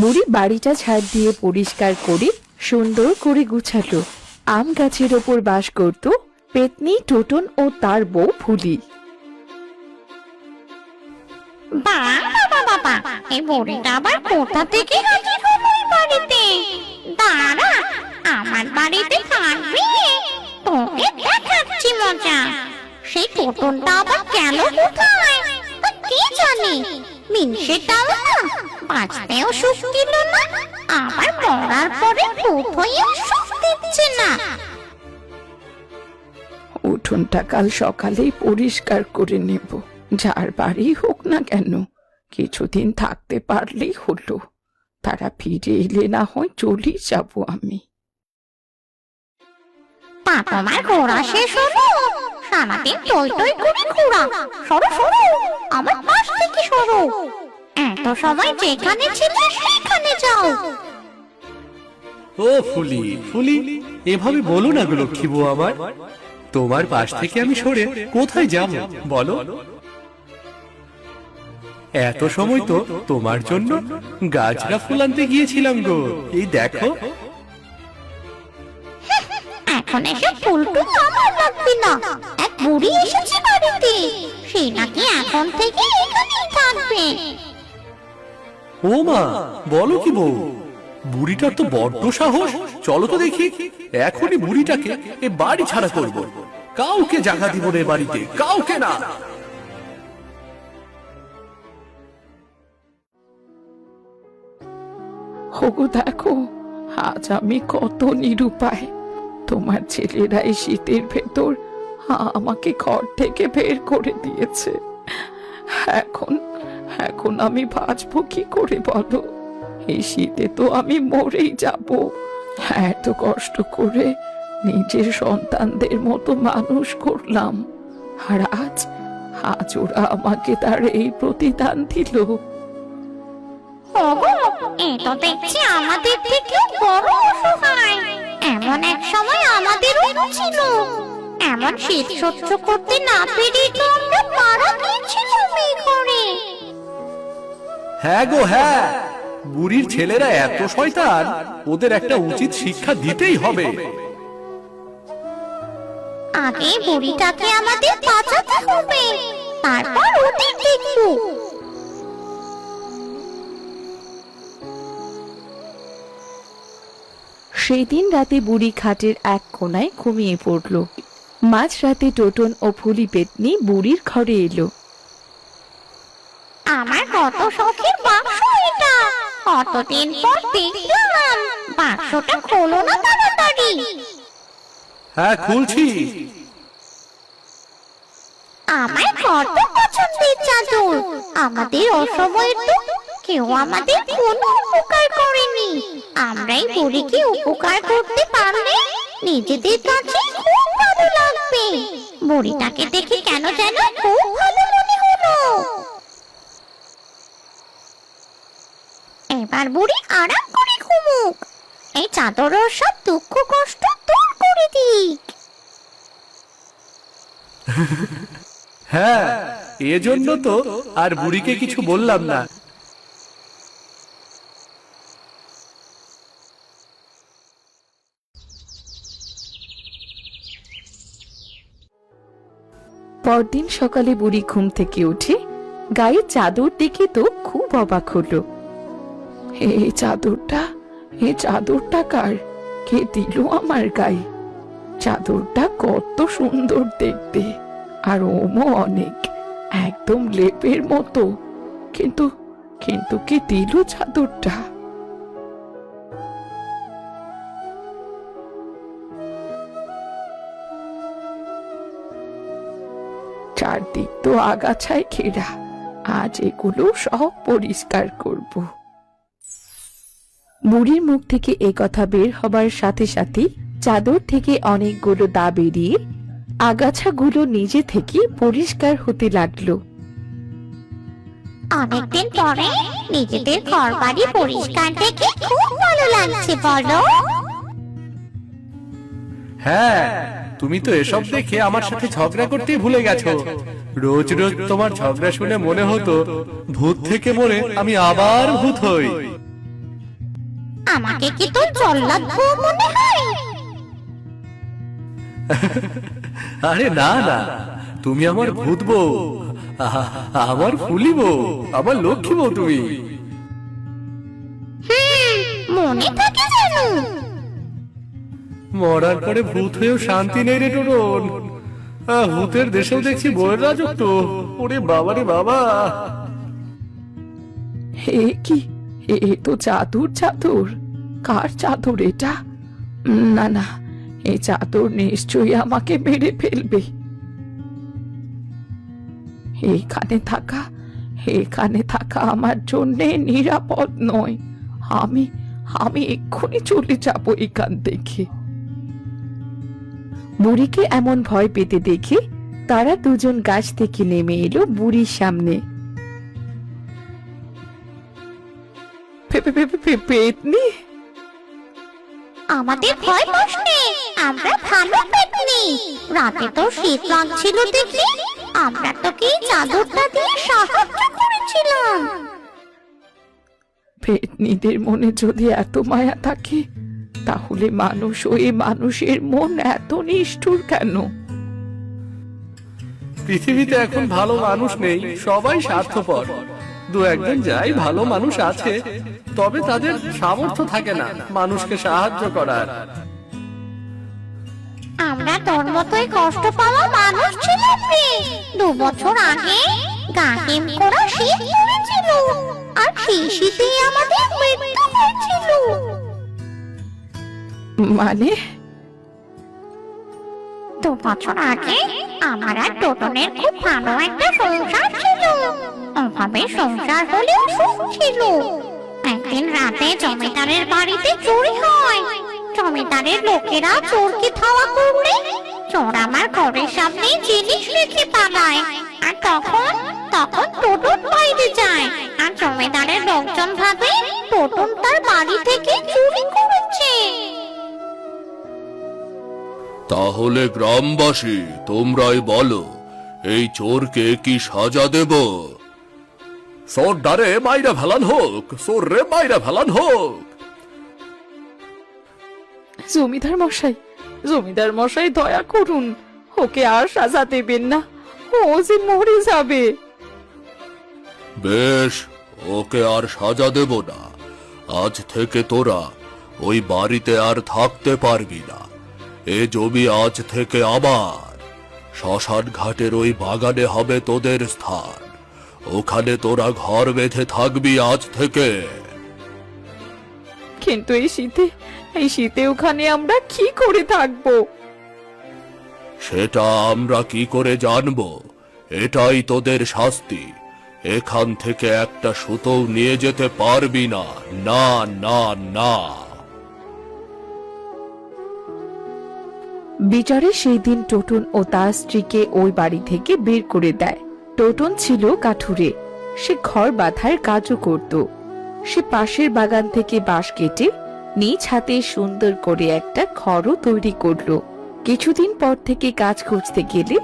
বুড়ি বাড়িটা ঝাড় দিয়ে পরিষ্কার করে সুন্দর করে গুছালো। আম গাছের ওপর বাস করত পেতনি, টোটন ও তার বউ ফুলি। বাবা বাবা, এই বুড়িটা আবার কোথা থেকে হাজির হলো এই বাড়িতে? দাঁড়া, আমার বাড়িতে থাকবি, তোকে দেখাচ্ছি মজা। সেই টোটনটা আবার গেল কোথায় তা কে জানে। মিনসেটাও না, বাঁচতেও সুখ দিল না, আবার মরার পরে ভূত হয়েও সুখ দিচ্ছে না। উঠোনটা কাল সকালেই পরিষ্কার করে নেব, যার বাড়ি হোক না কেন, কিছুদিন থাকতে পারলেই হলো। তারা ফিরে এলে না হয় চলেই যাব আমি। তা তোমার ঘোরা শেষ হলো? সারাদিন টই টই করে ঘোরা। সরো সরো, আমার পাশ থেকে সরো। এত সময় যেখানে ছিলে সেখানে যাও। ও ফুলি ফুলি, এভাবে বলো না গো লক্ষ্মী বউ আমার। তোমার পাশ থেকে আমি সরে কোথায় যাব বলো? এত সময় তো তোমার জন্য গাছরা ফুল আনতে গিয়েছিলাম গো, এই দেখো। এখন এসে ফুলটু আমার লাগবে না। এক বুড়ি এসেছে বাড়িতে, সে নাকি এখন থেকে এখানেই থাকবে। ও মা, বলো কি বউ? বুড়িটার তো বড্ড সাহস। চলো তো দেখি, এখনই বুড়িটাকে এ বাড়ি ছাড়া করব। কাউকে জায়গা দিব না এ বাড়িতে, কাউকে না। হগো দেখো, আজ আমি কত নিরুপায়। তোমার ছেলেরা এই শীতের ভেতর আমাকে ঘর থেকে বের করে দিয়েছে। এখন এখন আমি বাঁচবো কি করে বলো? এই শীতে তো আমি মরেই যাব। এত কষ্ট করে নিজের সন্তানদের মতো মানুষ করলাম, আর আজ আজ ওরা আমাকে তার এই প্রতিদান দিল। ওগো, এ তো দেখছি আমাদের থেকে বড় অসহায়। এমন এক সময় আমাদেরও ছিল। এমন শীত সহ্য করতে না পেরে তো আমরা মারা গিয়েছিলাম এই ঘরে। হ্যাঁ গো হ্যাঁ, বুড়ির ছেলেরা এত শয়তান, ওদের একটা উচিত শিক্ষা দিতেই হবে। আগে বুড়িটাকে আমাদের বাঁচাতে হবে, তারপর ওদের দেখবো। সেই দিন রাতে বুড়ি খাটের এক কোণায় ঘুমিয়ে পড়ল। মাঝরাতে টোটন ও ফুলি পেতনি বুড়ির ঘরে এলো। আমার কত শখের বাক্স এটা, কতদিন পর দেখলাম। বাক্সটা খোলো না তাড়াতাড়ি। হ্যাঁ খুলছি। আমার কত পছন্দের চাদর। আমাদের অসময়ের তো কেউ আমাদের কোনো উপকার করেনি। আমরাই বুড়িকে উপকার করতে পারলে নিজেদের কাছে খুব ভালো লাগবে। বুড়িটাকে দেখে কেন যেন খুব ভালো মনে হলো। এবার বুড়ি আরাম করে ঘুমুক, এই চাদরের সব দুঃখ কষ্ট দূর করে দিক। হ্যাঁ, এজন্য তো আর বুড়িকে কিছু বললাম না। পরদিন সকালে বুড়ি ঘুম থেকে উঠে গায়ে চাদর দেখে তো খুব অবাক হলো। এই চাদরটা কার? কে দিল আমার গায়ে? চাদরটা কত সুন্দর দেখতে, আর ওমও অনেক, একদম লেপের মতো। কিন্তু কিন্তু কে দিল চাদরটা? চারদিক তো আগাছায় ঘেরা, আজ এগুলো সব পরিষ্কার করব। বুড়ির মুখ থেকে এ কথা বের হবার সাথে সাথে চাদর থেকে অনেকগুলো দা বেরিয়ে আগাছাগুলো নিজে থেকে পরিষ্কার হতে লাগলো। অনেকদিন পরে নিজেদের ঘর বাড়ি পরিষ্কার দেখে খুব ভালো লাগছে বলো। হ্যাঁ, তুমি তো এসব দেখে আমার সাথে ঝগড়া করতেই ভুলে গেছো। রোজ রোজ তোমার ঝগড়া শুনে মনে হতো ভূত থেকে মরে আমি আবার ভূত হই। আমাকে কি তোর জল্লাদ বউ মনে হয়? আরে না না, তুমি আমার ভূত বউ, আমার ফুলি বউ, আমার লক্ষ্মী বউ তুমি। মনে থাকে জানো? মরার পরে ভূত হয়েও শান্তি নেই রে টোটন। ভূতের দেশেও দেখছি বউয়ের রাজত্ব। ওরে বাবা রে বাবা। হে কি, এ তো চাদর চাদর। কার চাদর এটা? না না, এই চাদর নিশ্চয়ই আমাকে মেরে ফেলবে। এখানে থাকা আমার জন্যে নিরাপদ নয়। আমি আমি এক্ষুনি চলে যাব এখান থেকে। বুড়িকে এমন ভয় পেতে দেখে তারা দুজন গাছ থেকে নেমে এলো বুড়ির সামনে। পেতনি, আমাদের ভয় পাস নে, আমরা ভালো পেতনি। রাতে তো শীত লাগছিল দেখি, আমরা তোকে এই চাদরটা দিয়ে সাহায্য করেছিলাম। পেতনিদের মনে যদি এত মায়া থাকে, তাহলে মানুষ হয়ে মানুষের মন এত নিষ্ঠুর কেন? পৃথিবীতে এখন ভালো মানুষ নেই, সবাই স্বার্থপর। দু একজন যাই ভালো মানুষ আছে, তবে তাদের সামর্থ্য থাকে না মানুষকে সাহায্য করার। আমরা তোর মতোই কষ্ট পাওয়া মানুষ ছিলাম রে। 2 বছর আগে গাহিম করা শীত পড়েছিল, আর সেই শীতেই আমাদের মৃত্যু হয়েছিল। মানে 2 বছর আগে আমার আর টোটনের খুব ভালো একটা সংসার ছিল। ওভাবে সংসার হলেও সুখ ছিল। একদিন রাতে জমিদারের বাড়িতে চুরি হয়। জমিদারের লোকেরা চোরকে ধাওয়া করলে চোর আমার ঘরের সামনে জিনিস রেখে পালায়। আর তখন টোটন বাইরে যায়, আর জমিদারের লোকজন ভাবে টোটন তার বাড়ি থেকে চুরি করেছে। তাহলে গ্রামবাসী, তোমরাই বলো, এই চোরকে কি সাজা দেব? সোর ডারে মাইরা ফেলান হোক, সোর রে মাইরা ফেলান হোক। জমিদার মশাই দয়া করুন, ওকে আর সাজা দেবেন না, ও যে মরে যাবে। বেশ, ওকে আর সাজা দেব না। আজ থেকে তোরা ওই বাড়িতে আর থাকতে পারবি না। এ জমি আজ থেকে আমার। শ্মশান ঘাটের ওই বাগানে হবে তোদের স্থান। ওখানে তোরা ঘর বেঁধে থাকবি আজ থেকে। কিন্তু এই শীতে ওখানে আমরা কি করে থাকবো? সেটা আমরা কি করে জানবো? এটাই তোদের শাস্তি। এখান থেকে একটা সুতো নিয়ে যেতে পারবি না। না না না। বিচারে সেই দিন টোটন ও তার স্ত্রীকে ওই বাড়ি থেকে বের করে দেয়। টোটন ছিল কাঠুরে, সে ঘর বাঁধার কাজও করত। সে পাশের বাগান থেকে বাঁশ কেটে নিজ হাতে সুন্দর করে একটা ঘরও তৈরি করলো। কিছুদিন পর থেকে কাজ খুঁজতে গেলে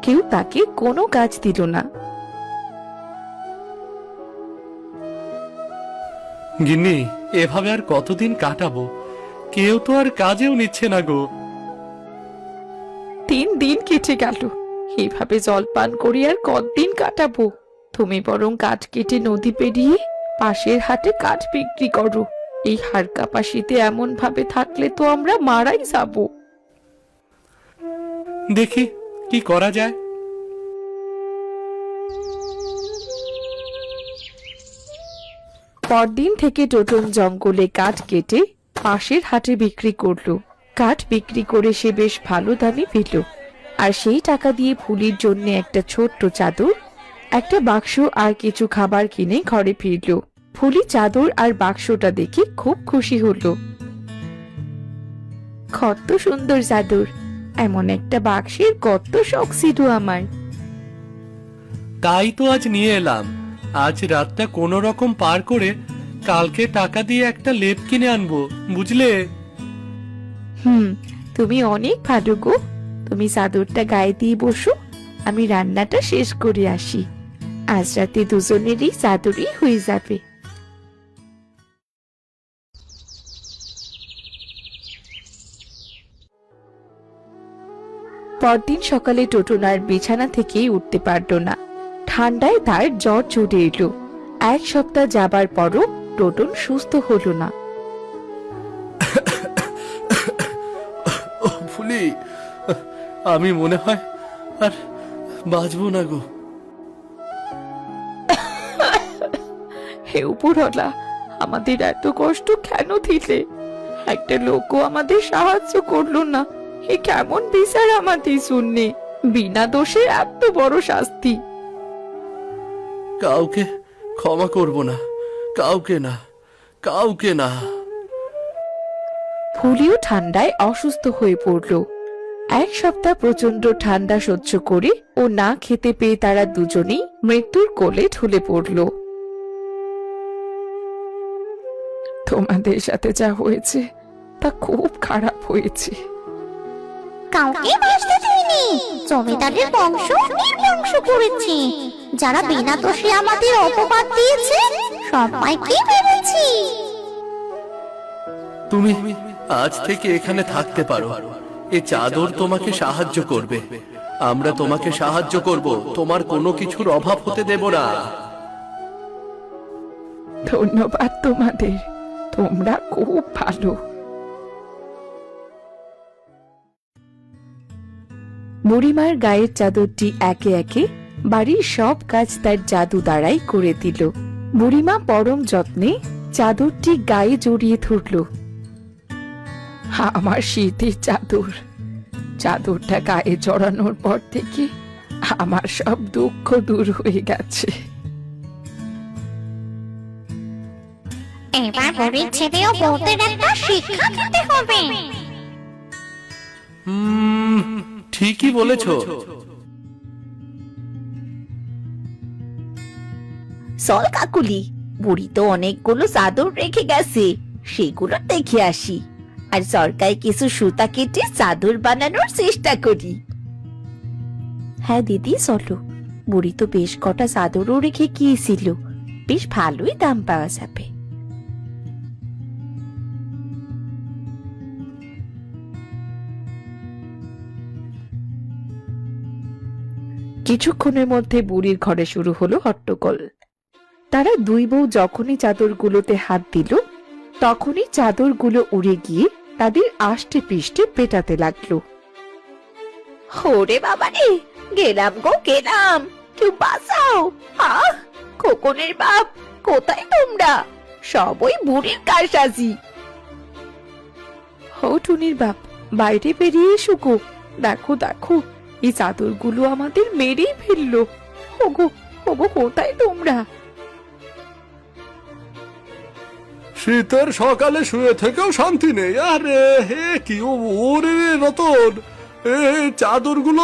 কেউ তাকে কোনো কাজ দিল না। গিন্নি, এভাবে আর কতদিন কাটাবো? কেউ তো আর কাজেও নিচ্ছে না গো। 3 দিন কেটে গেল, এইভাবে জল পান করি আর কতদিন কাটাবো? তুমি বরং কাঠ কেটে নদী পেরিয়ে পাশের হাটে কাঠ বিক্রি করো। এই হাড় কাঁপা শীতে এমন ভাবে থাকলে তো আমরা মারাই যাব। দেখি কি করা যায়। পরদিন থেকে টোটন জঙ্গলে কাঠ কেটে পাশের হাটে বিক্রি করলো। কাঠ বিক্রি করে সে বেশ ভালো দামে পেল, আর সেই টাকা দিয়ে ফুলির জন্য একটা ছোট্ট চাদর, একটা বাক্স আর কিছু খাবার কিনে ঘরে ফিরল। ফুলি চাদর আর বাক্সটা দেখে খুব খুশি হলো। কত সুন্দর চাদর, এমন একটা বাক্সের কত শখ ছিল আমার। তাই তো আজ নিয়ে এলাম। আজ রাতটা কোনো রকম পার করে কালকে টাকা দিয়ে একটা লেপ কিনে আনবো, বুঝলে? তুমি অনেক ভালো গো। তুমি চাদরটা গায়ে দিয়ে বসো, আমি রান্নাটা শেষ করে আসি। আজ রাতে দুজনেরই চাদরই হয়ে যাবে। পরদিন সকালে টোটন আর বিছানা থেকেই উঠতে পারল না। ঠান্ডায় তার জ্বর চড়ে এলো। এক সপ্তাহ যাবার পরও টোটন সুস্থ হলো না। ফুলি, আমি মনে হয় আর বাঁচবো না গো। হে উপরওয়ালা, আমাদের এত কষ্ট কেন দিলে? একটা লোকও আমাদের সাহায্য করলো না। এ কেমন বিচার আমাদের শুননি? বিনা দোষে এত বড় শাস্তি। কাউকে ক্ষমা করব না, কাউকে না, কাউকে না। ফুলিও ঠান্ডায় অসুস্থ হয়ে পড়ল। এক সপ্তাহ প্রচন্ড ঠান্ডা সহ্য করে ও না খেতে পেয়ে তারা দুজনেই মৃত্যুর কোলে ঢলে পড়ল। তোমাদের সাথে যা হয়েছে তা খুব খারাপ হয়েছে। কাউকে বাঁচতে দিইনি, জমিদারের বংশ নির্বংশ করেছি। যারা বিনা দোষে আমাদের অপবাদ দিয়েছে সবাইকে মেরেছি। তুমি আজ থেকে এখানে থাকতে পারো। এ চাদর তোমাকে সাহায্য করবে, আমরা তোমাকে সাহায্য করব, তোমার কোনো কিছুর অভাব হতে দেব না। ধন্যবাদ তোমাদের, তোমরা খুব ভালো। বুড়িমার গায়ের চাদরটি একে একে বাড়ির সব কাজ তার জাদু দ্বারাই করে দিল। বুড়িমা পরম যত্নে চাদরটি গায়ে জড়িয়ে ধরল। আমার শীতের চাদর, চাদরটা গায়ে জড়ানোর পর থেকে আমার সব দুঃখ দূর হয়ে গেছে। এবার বুড়ির ছেলে ও বউদের একটা শিক্ষা দিতে হবে। ঠিকই বলেছো। চল কাকুলি, বুড়ি তো অনেকগুলো চাদর রেখে গেছে, সেগুলো দেখে আসি। আর সরকার কিছু সুতা কেটে চাদর বানানোর চেষ্টা করি। হ্যাঁ দিদি চলো, বুড়ি তো বেশ কটা চাদরও রেখে গিয়েছিল, বেশ ভালোই দাম পাওয়া যাবে। কিছুক্ষণের মধ্যে বুড়ির ঘরে শুরু হলো হট্টগোল। তারা দুই বউ যখনই চাদরগুলোতে হাত দিল তখনই চাদরগুলো উড়ে গিয়ে তাদের আষ্টে পৃষ্ঠে পেটাতে লাগলো। ওরে বাবা রে, গেলাম গো গেলাম, কেউ বাঁচাও। আহ, খোকনের বাপ, কোথায় তোমরা? সব ওই বুড়ির কারসাজি। ও টুনির বাপ, বাইরে বেরিয়ে এসো গো। দেখো দেখো, এই চাদরগুলো আমাদের মেরেই ফেললো। ওগো ওগো, কোথায় তোমরা? শীতের সকালে শুয়ে থেকেও শান্তি নেই। আরে হে, কি ওরে রতন, চাদরগুলো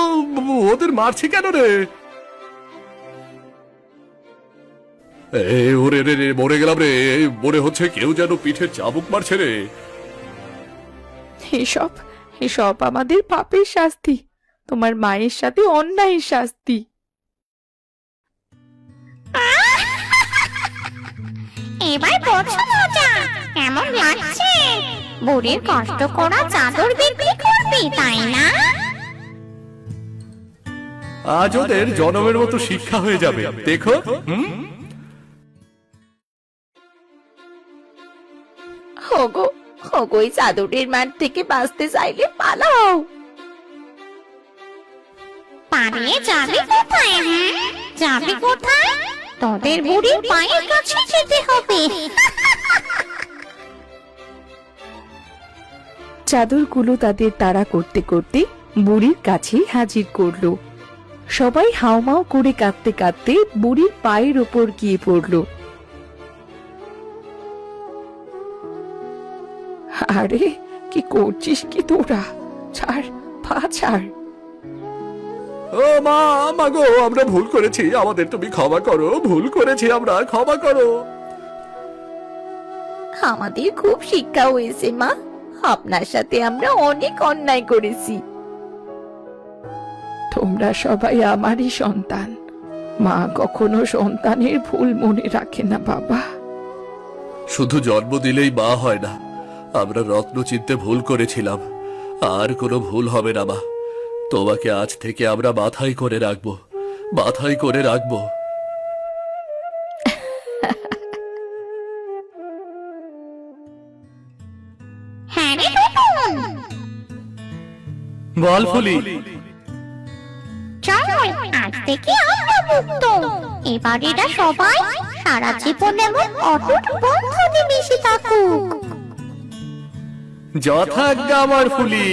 ওদের মারছে কেন রে? ওরে রে রে, মরে গেলাম রে, মনে হচ্ছে কেউ যেন পিঠে চাবুক মারছে রে। এসব এসব আমাদের পাপের শাস্তি, তোমার মায়ের সাথে অন্যায়ের শাস্তি। এবার বোঝো মজা কেমন লাগছে? বুড়ির কষ্ট করা চাদর বিক্রি করবি, তাই না? আজ ওদের জনমের মতো শিক্ষা হয়ে যাবে, দেখো। ওগো ওগো, এই চাদরের মাঠ থেকে বাঁচতে চাইলে পালাও। পালিয়ে যাবি কোথায়? যাবি কোথায়? তোদের বুড়ির পায়ের কাছে যেতে হবে। চাদরগুলো তাদের তাড়া করতে করতে বুড়ির কাছে হাজির করলো। সবাই হাউমাউ করে কাঁদতে কাঁদতে বুড়ির পায়ের ওপর গিয়ে পড়লো। আরে কি করছিস কি তোরা? ছাড়, পা ছাড়। ও মা, মা গো, আমরা ভুল করেছি, আমাদের তুমি ক্ষমা করো, ভুল করেছি আমরা, ক্ষমা করো। আমাদের খুব শিক্ষা হয়েছে মা, আপনার সাথে আমরা অনেক অন্যায় করেছি। তোমরা সবাই আমারই সন্তান। মা কখনো সন্তানের ভুল মনে রাখে না বাবা। শুধু জন্ম দিলেই মা হয় না, আমরা রত্ন চিনতে ভুল করেছিলাম, আর কোনো ভুল হবে না মা। তোমাকে আজ থেকে আমরা মাথায় করে রাখবো, মাথায় করে রাখবো। হ্যাঁ রে টুটুন, বল ফুলি। চল আজ থেকে আমরা মুক্ত। এবার এরা সবাই সারা জীবন এমন অটুট বন্ধনে মিশে থাকুক। যথাজ্ঞা আমার ফুলি।